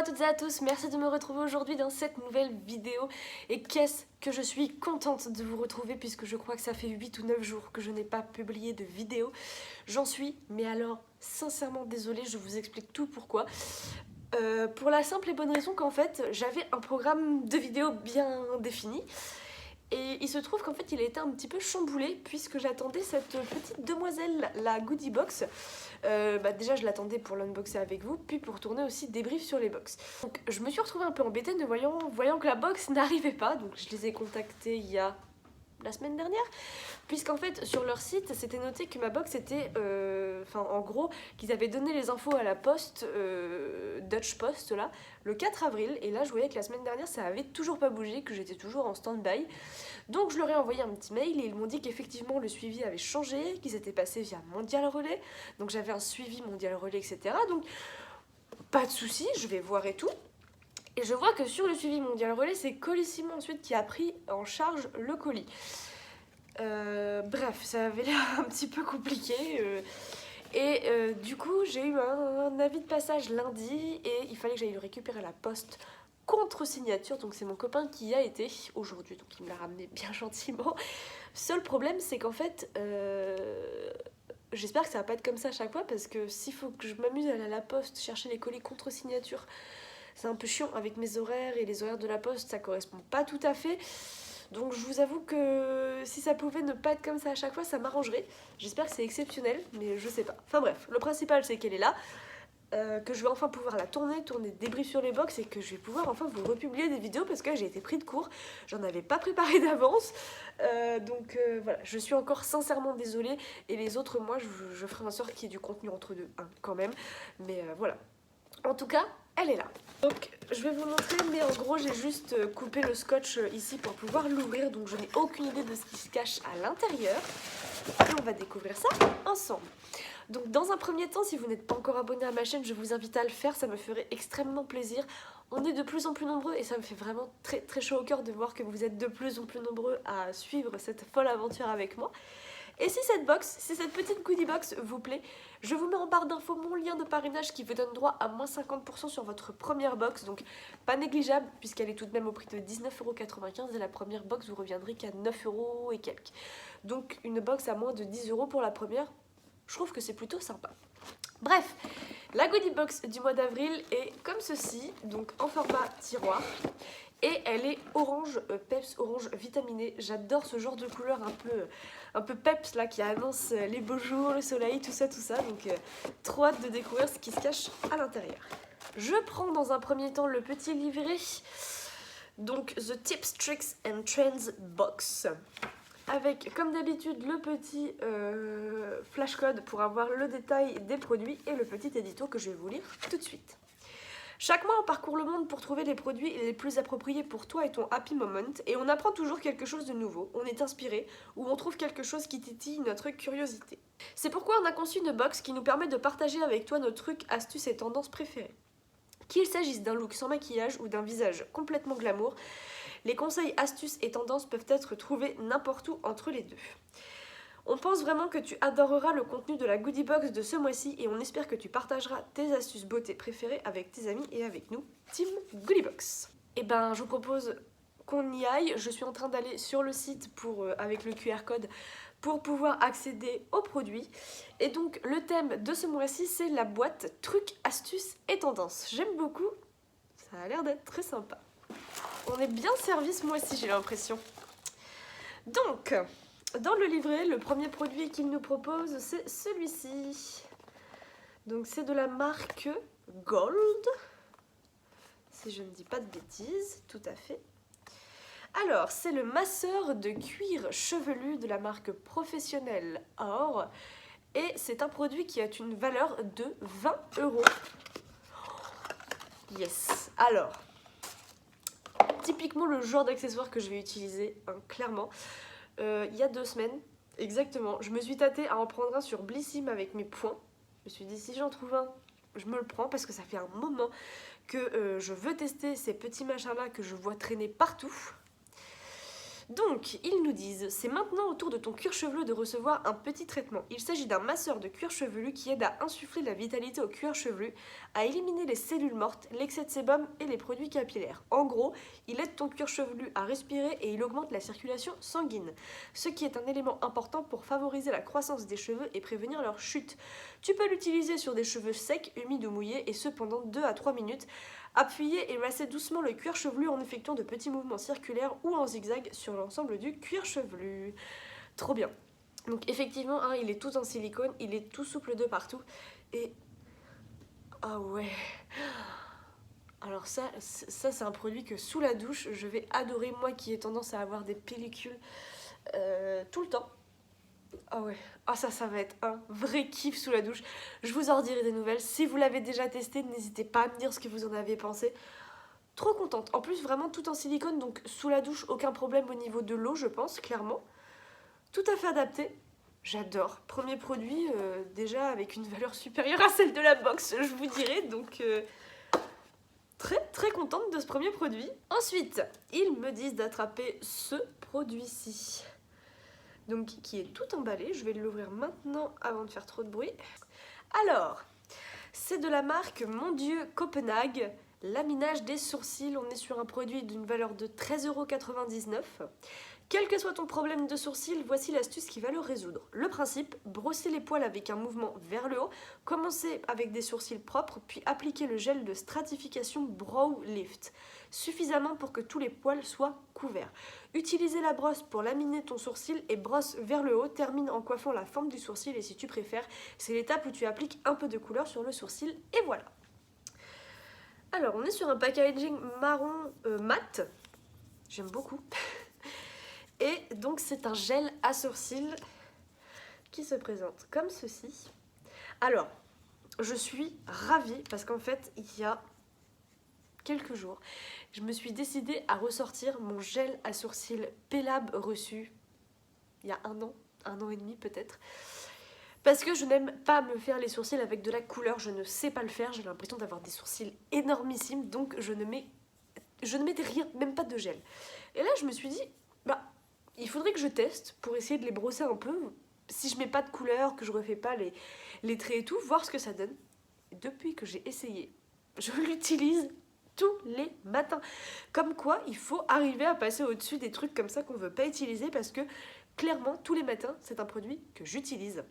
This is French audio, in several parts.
toutes et à tous, merci de me retrouver aujourd'hui dans cette nouvelle vidéo. Et qu'est-ce que je suis contente de vous retrouver puisque je crois que ça fait 8 ou 9 jours que je n'ai pas publié de vidéo. J'en suis, mais alors sincèrement désolée, je vous explique tout pourquoi. Pour la simple et bonne raison qu'en fait j'avais un programme de vidéos bien défini. Et il se trouve qu'en fait il a été un petit peu chamboulé puisque j'attendais cette petite demoiselle, la Goodie Box. Déjà je l'attendais pour l'unboxer avec vous, puis pour tourner aussi débrief sur les box. Donc je me suis retrouvée un peu embêtée de voyant que la box n'arrivait pas, donc je les ai contactés il y a la semaine dernière, puisqu'en fait sur leur site c'était noté que ma box était, en gros qu'ils avaient donné les infos à la poste, Dutch Post là, le 4 avril, et là je voyais que la semaine dernière ça avait toujours pas bougé, que j'étais toujours en stand-by. Donc je leur ai envoyé un petit mail et ils m'ont dit qu'effectivement le suivi avait changé, qu'ils étaient passés via Mondial Relais, donc j'avais un suivi Mondial Relais, etc. Donc pas de soucis, je vais voir et tout. Et je vois que sur le suivi Mondial Relais, c'est Colissimo ensuite qui a pris en charge le colis. Bref, ça avait l'air un petit peu compliqué. Du coup, j'ai eu un avis de passage lundi et il fallait que j'aille le récupérer à la poste contre signature. Donc c'est mon copain qui y a été aujourd'hui, donc il me l'a ramené bien gentiment. Seul problème, c'est qu'en fait... J'espère que ça va pas être comme ça à chaque fois parce que s'il faut que je m'amuse à aller à la poste chercher les colis contre signature, c'est un peu chiant avec mes horaires et les horaires de la poste, ça correspond pas tout à fait. Donc je vous avoue que si ça pouvait ne pas être comme ça à chaque fois, ça m'arrangerait. J'espère que c'est exceptionnel, mais je sais pas. Enfin bref, le principal c'est qu'elle est là, que je vais enfin pouvoir la tourner des débriefs sur les box et que je vais pouvoir enfin vous republier des vidéos parce que j'ai été pris de court. J'en avais pas préparé d'avance. Voilà, je suis encore sincèrement désolée. Et les autres mois, je ferai en sorte qu'il y ait du contenu entre deux, hein, quand même. Mais voilà. En tout cas, elle est là. Donc je vais vous montrer, mais en gros j'ai juste coupé le scotch ici pour pouvoir l'ouvrir, donc je n'ai aucune idée de ce qui se cache à l'intérieur. Et on va découvrir ça ensemble. Donc dans un premier temps, si vous n'êtes pas encore abonné à ma chaîne, je vous invite à le faire, ça me ferait extrêmement plaisir. On est de plus en plus nombreux et ça me fait vraiment très très chaud au cœur de voir que vous êtes de plus en plus nombreux à suivre cette folle aventure avec moi. Et si cette petite goodie box vous plaît, je vous mets en barre d'infos mon lien de parrainage qui vous donne droit à moins 50% sur votre première box. Donc pas négligeable puisqu'elle est tout de même au prix de 19,95 € et la première box vous reviendrez qu'à 9 € et quelques. Donc une box à moins de 10 € pour la première, je trouve que c'est plutôt sympa. Bref, la goodie box du mois d'avril est comme ceci, donc en format tiroir. Et elle est orange, peps, orange vitaminé. J'adore ce genre de couleur un peu peps là qui annonce les beaux jours, le soleil, tout ça. Donc trop hâte de découvrir ce qui se cache à l'intérieur. Je prends dans un premier temps le petit livret. Donc The Tips, Tricks and Trends Box. Avec comme d'habitude le petit flashcode pour avoir le détail des produits et le petit édito que je vais vous lire tout de suite. Chaque mois, on parcourt le monde pour trouver les produits les plus appropriés pour toi et ton happy moment, et on apprend toujours quelque chose de nouveau, on est inspiré, ou on trouve quelque chose qui titille notre curiosité. C'est pourquoi on a conçu une box qui nous permet de partager avec toi nos trucs, astuces et tendances préférées. Qu'il s'agisse d'un look sans maquillage ou d'un visage complètement glamour, les conseils, astuces et tendances peuvent être trouvés n'importe où entre les deux. On pense vraiment que tu adoreras le contenu de la goodie box de ce mois-ci et on espère que tu partageras tes astuces beauté préférées avec tes amis et avec nous, Team Goodie Box. Et ben, je vous propose qu'on y aille. Je suis en train d'aller sur le site avec le QR code pour pouvoir accéder aux produits. Et donc, le thème de ce mois-ci, c'est la boîte trucs, astuces et tendances. J'aime beaucoup. Ça a l'air d'être très sympa. On est bien servi ce mois-ci, j'ai l'impression. Donc... dans le livret, le premier produit qu'il nous propose, c'est celui-ci. Donc c'est de la marque Gold, si je ne dis pas de bêtises, tout à fait. Alors, c'est le masseur de cuir chevelu de la marque professionnelle Or. Et c'est un produit qui a une valeur de 20 €. Yes. Alors, typiquement le genre d'accessoire que je vais utiliser, hein, clairement. Il y a 2 semaines, exactement, je me suis tâtée à en prendre un sur Blissim avec mes points. Je me suis dit, si j'en trouve un, je me le prends parce que ça fait un moment que je veux tester ces petits machins-là que je vois traîner partout. Donc, ils nous disent, c'est maintenant au tour de ton cuir chevelu de recevoir un petit traitement. Il s'agit d'un masseur de cuir chevelu qui aide à insuffler de la vitalité au cuir chevelu, à éliminer les cellules mortes, l'excès de sébum et les produits capillaires. En gros, il aide ton cuir chevelu à respirer et il augmente la circulation sanguine, ce qui est un élément important pour favoriser la croissance des cheveux et prévenir leur chute. Tu peux l'utiliser sur des cheveux secs, humides ou mouillés et ce pendant 2 à 3 minutes. Appuyez et massez doucement le cuir chevelu en effectuant de petits mouvements circulaires ou en zigzag sur l'ensemble du cuir chevelu. Trop bien. Donc effectivement, hein, il est tout en silicone, il est tout souple de partout. Et... ah ouais. Alors ça c'est un produit que sous la douche, je vais adorer, moi qui ai tendance à avoir des pellicules tout le temps. Ah ouais, ah ça va être un vrai kiff sous la douche. Je vous en redirai des nouvelles. Si vous l'avez déjà testé, n'hésitez pas à me dire ce que vous en avez pensé. Trop contente. En plus, vraiment tout en silicone, donc sous la douche, aucun problème au niveau de l'eau, je pense, clairement. Tout à fait adapté. J'adore. Premier produit, déjà avec une valeur supérieure à celle de la box, je vous dirais. Donc, très contente de ce premier produit. Ensuite, ils me disent d'attraper ce produit-ci. Donc qui est tout emballé, je vais l'ouvrir maintenant avant de faire trop de bruit. Alors, c'est de la marque Mon Dieu Copenhague, laminage des sourcils, on est sur un produit d'une valeur de 13,99 €. Quel que soit ton problème de sourcils, voici l'astuce qui va le résoudre. Le principe, brosser les poils avec un mouvement vers le haut, commencer avec des sourcils propres, puis appliquer le gel de stratification Brow Lift, suffisamment pour que tous les poils soient couverts. Utilisez la brosse pour laminer ton sourcil et brosse vers le haut, termine en coiffant la forme du sourcil et si tu préfères, c'est l'étape où tu appliques un peu de couleur sur le sourcil et voilà. Alors on est sur un packaging marron mat, j'aime beaucoup. Et donc c'est un gel à sourcils qui se présente comme ceci. Alors, je suis ravie parce qu'en fait, il y a quelques jours, je me suis décidée à ressortir mon gel à sourcils P-Lab reçu il y a un an et demi peut-être. Parce que je n'aime pas me faire les sourcils avec de la couleur, je ne sais pas le faire, j'ai l'impression d'avoir des sourcils énormissimes, donc je ne mettais rien, même pas de gel. Et là, je me suis dit, bah, il faudrait que je teste pour essayer de les brosser un peu. Si je mets pas de couleur, que je refais pas les traits et tout, voir ce que ça donne. Et depuis que j'ai essayé, je l'utilise tous les matins. Comme quoi, il faut arriver à passer au-dessus des trucs comme ça qu'on veut pas utiliser parce que clairement, tous les matins, c'est un produit que j'utilise.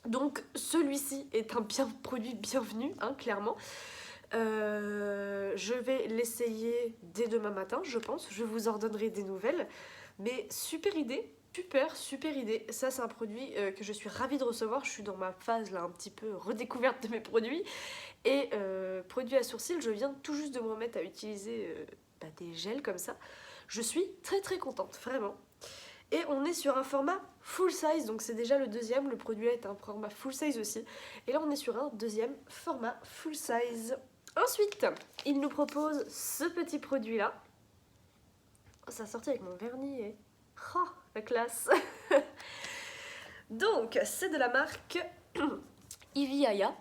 Donc celui-ci est un produit bienvenu, hein, clairement. Je vais l'essayer dès demain matin, je pense. Je vous en donnerai des nouvelles. Mais super idée, super idée. Ça c'est un produit que je suis ravie de recevoir. Je suis dans ma phase là un petit peu redécouverte de mes produits. Et produit à sourcils, je viens tout juste de me remettre à utiliser des gels comme ça. Je suis très contente, vraiment. Et on est sur un format full size, donc c'est déjà le deuxième. Le produit là est un format full size aussi. Et là on est sur un deuxième format full size. Ensuite, il nous propose ce petit produit là. Ça a sorti avec mon vernis et... oh, la classe. Donc, c'est de la marque Iviaya,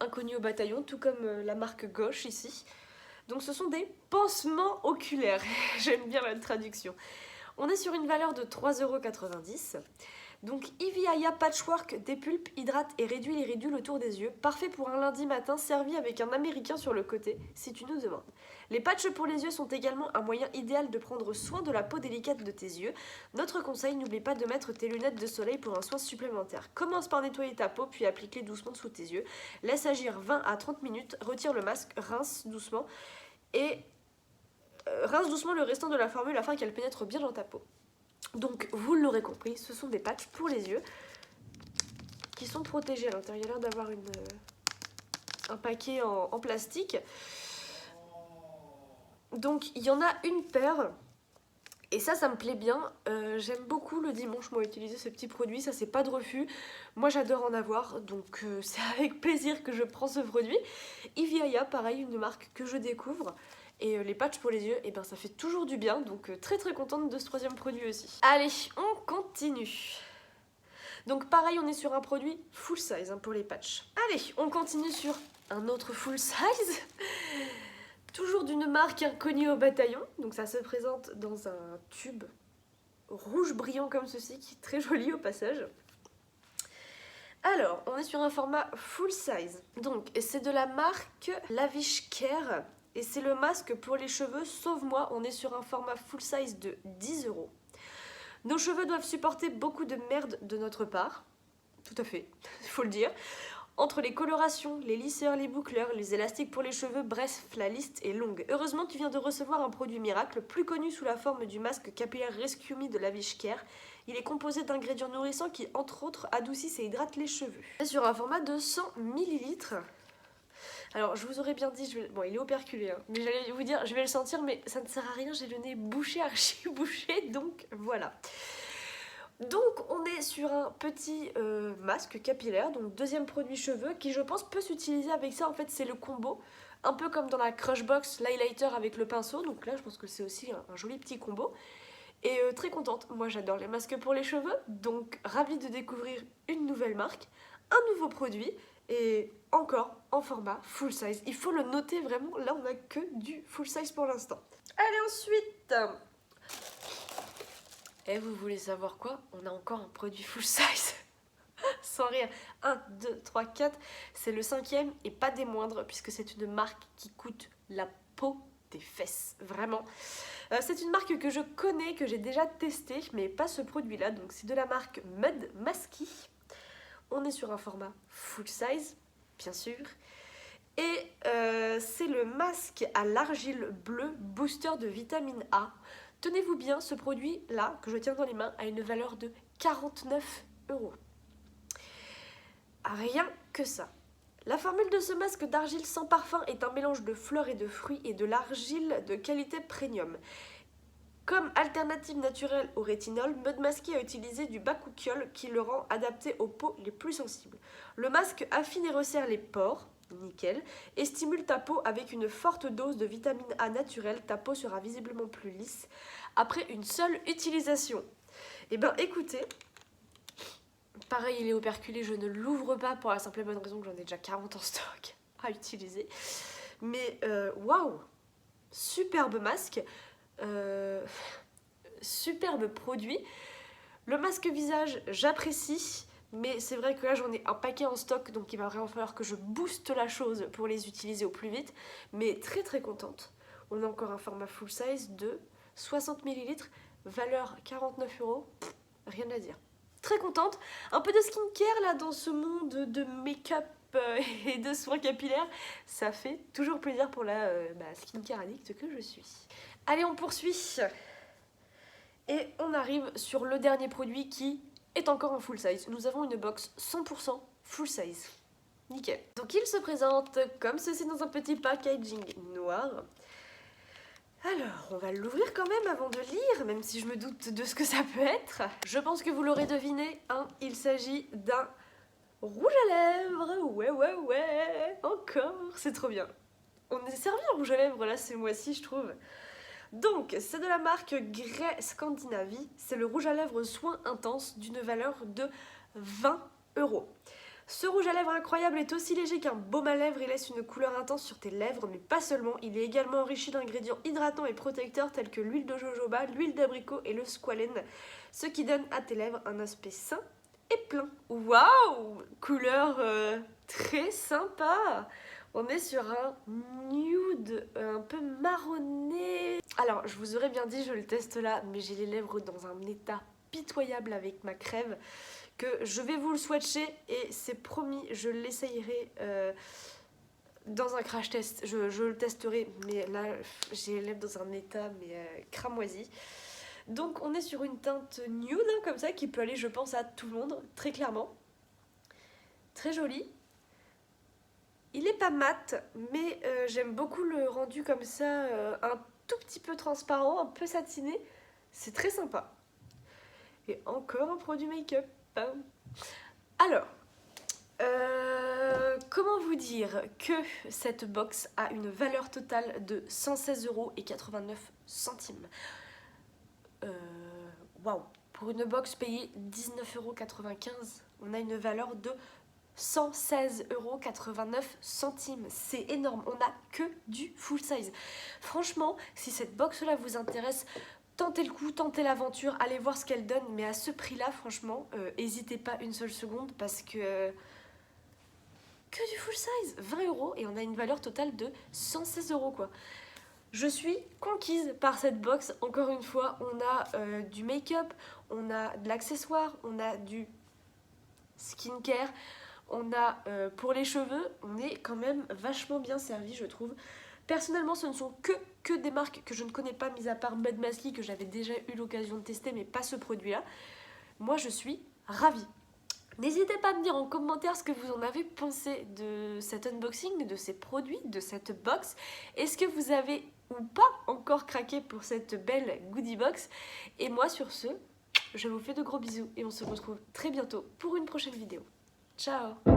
inconnue au bataillon, tout comme la marque Gauche ici. Donc ce sont des pansements oculaires, j'aime bien la traduction. On est sur une valeur de 3,90 €. Donc Iviaya Patchwork dépulpe, hydrate et réduit les ridules autour des yeux. Parfait pour un lundi matin, servi avec un américain sur le côté, si tu nous demandes. Les patchs pour les yeux sont également un moyen idéal de prendre soin de la peau délicate de tes yeux. Notre conseil, n'oublie pas de mettre tes lunettes de soleil pour un soin supplémentaire. Commence par nettoyer ta peau, puis applique-les doucement sous tes yeux. Laisse agir 20 à 30 minutes, retire le masque, rince doucement et rince doucement le restant de la formule afin qu'elle pénètre bien dans ta peau. Donc, vous l'aurez compris, ce sont des patchs pour les yeux qui sont protégés à l'intérieur. Il y a l'air d'avoir un paquet en plastique. Donc, il y en a une paire. Et ça me plaît bien. J'aime beaucoup le dimanche, moi, utiliser ce petit produit. Ça, c'est pas de refus. Moi, j'adore en avoir. Donc, c'est avec plaisir que je prends ce produit. Iviaya, pareil, une marque que je découvre. Et les patchs pour les yeux, et ben ça fait toujours du bien, donc très contente de ce troisième produit aussi. Allez, on continue. Donc pareil, on est sur un produit full size pour les patchs. Allez, on continue sur un autre full size. Toujours d'une marque inconnue au bataillon. Donc ça se présente dans un tube rouge brillant comme ceci, qui est très joli au passage. Alors, on est sur un format full size. Donc, c'est de la marque Lavish Care. Et c'est le masque pour les cheveux, sauf moi, on est sur un format full size de 10 €. Nos cheveux doivent supporter beaucoup de merde de notre part. Tout à fait, il faut le dire. Entre les colorations, les lisseurs, les boucleurs, les élastiques pour les cheveux, bref, la liste est longue. Heureusement, tu viens de recevoir un produit miracle, plus connu sous la forme du masque capillaire Rescue Me de Lavish Care. Il est composé d'ingrédients nourrissants qui, entre autres, adoucissent et hydratent les cheveux. C'est sur un format de 100 ml. Alors, je vous aurais bien dit, bon, il est operculé, hein, mais j'allais vous dire, je vais le sentir, mais ça ne sert à rien, j'ai le nez bouché, archi bouché, donc voilà. Donc on est sur un petit masque capillaire, donc deuxième produit cheveux, qui je pense peut s'utiliser avec ça. En fait c'est le combo, un peu comme dans la Crushbox, l'highlighter avec le pinceau. Donc là je pense que c'est aussi un joli petit combo. Et très contente, moi j'adore les masques pour les cheveux, donc ravie de découvrir une nouvelle marque, un nouveau produit, et encore en format full size. Il faut le noter vraiment, là on n'a que du full size pour l'instant. Allez ensuite, et vous voulez savoir quoi? On a encore un produit full size. Sans rire. 1, 2, 3, 4. C'est le 5e et pas des moindres puisque c'est une marque qui coûte la peau des fesses. Vraiment. C'est une marque que je connais, que j'ai déjà testé, mais pas ce produit-là. Donc c'est de la marque Mud Masky. On est sur un format full size, bien sûr. Et c'est le masque à l'argile bleue booster de vitamine A. Tenez-vous bien, ce produit-là, que je tiens dans les mains, a une valeur de 49 €. Rien que ça. La formule de ce masque d'argile sans parfum est un mélange de fleurs et de fruits et de l'argile de qualité premium. Comme alternative naturelle au rétinol, Mud Masky a utilisé du bakuchiol qui le rend adapté aux peaux les plus sensibles. Le masque affine et resserre les pores, nickel, et stimule ta peau avec une forte dose de vitamine A naturelle. Ta peau sera visiblement plus lisse après une seule utilisation. Et ben écoutez, pareil il est operculé, je ne l'ouvre pas pour la simple et bonne raison que j'en ai déjà 40 en stock à utiliser. Mais waouh, superbe masque, superbe produit. Le masque visage j'apprécie, mais c'est vrai que là j'en ai un paquet en stock, donc il va vraiment falloir que je booste la chose pour les utiliser au plus vite. Mais très très contente. On a encore un format full size de 60 ml, valeur 49 €, rien à dire. Très contente. Un peu de skincare là dans ce monde de make-up et de soins capillaires, ça fait toujours plaisir pour la skincare addict que je suis. Allez, on poursuit. Et on arrive sur le dernier produit qui est encore en full size. Nous avons une box 100% full size. Nickel. Donc il se présente comme ceci dans un petit packaging noir. Alors, on va l'ouvrir quand même avant de lire, même si je me doute de ce que ça peut être. Je pense que vous l'aurez deviné, hein, il s'agit d'un rouge à lèvres. Ouais, encore, c'est trop bien. On est servi en rouge à lèvres là ces mois-ci, je trouve. Donc, c'est de la marque Grey Scandinavie. C'est le rouge à lèvres soin intense d'une valeur de 20 €. Ce rouge à lèvres incroyable est aussi léger qu'un baume à lèvres et laisse une couleur intense sur tes lèvres, mais pas seulement. Il est également enrichi d'ingrédients hydratants et protecteurs tels que l'huile de jojoba, l'huile d'abricot et le squalène, ce qui donne à tes lèvres un aspect sain et plein. Waouh, couleur très sympa. On est sur un nude un peu marronné. Alors, je vous aurais bien dit, je le teste là, mais j'ai les lèvres dans un état pitoyable avec ma crève, que je vais vous le swatcher et c'est promis, je l'essayerai dans un crash test. Je le testerai, mais là, j'ai les lèvres dans un état cramoisi. Donc, on est sur une teinte nude, hein, comme ça, qui peut aller, je pense, à tout le monde, très clairement. Très joli. Il est pas mat, mais j'aime beaucoup le rendu comme ça, un tout petit peu transparent, un peu satiné. C'est très sympa. Et encore un produit make-up. Alors, comment vous dire que cette box a une valeur totale de 116,89 €. Waouh! Pour une box payée 19,95 €, on a une valeur de 116,89 €. C'est énorme, on n'a que du full size. Franchement, si cette box là vous intéresse, tentez le coup, tentez l'aventure, allez voir ce qu'elle donne, mais à ce prix-là, franchement, n'hésitez pas une seule seconde parce que du full size, 20 € et on a une valeur totale de 116 € quoi. Je suis conquise par cette box, encore une fois, on a du make-up, on a de l'accessoire, on a du skincare, on a pour les cheveux, on est quand même vachement bien servi je trouve. Personnellement ce ne sont que des marques que je ne connais pas, mis à part Mud Masky que j'avais déjà eu l'occasion de tester mais pas ce produit là. Moi je suis ravie. N'hésitez pas à me dire en commentaire ce que vous en avez pensé de cet unboxing, de ces produits, de cette box. Est-ce que vous avez ou pas encore craqué pour cette belle goodie box? Et moi sur ce, je vous fais de gros bisous et on se retrouve très bientôt pour une prochaine vidéo. Ciao!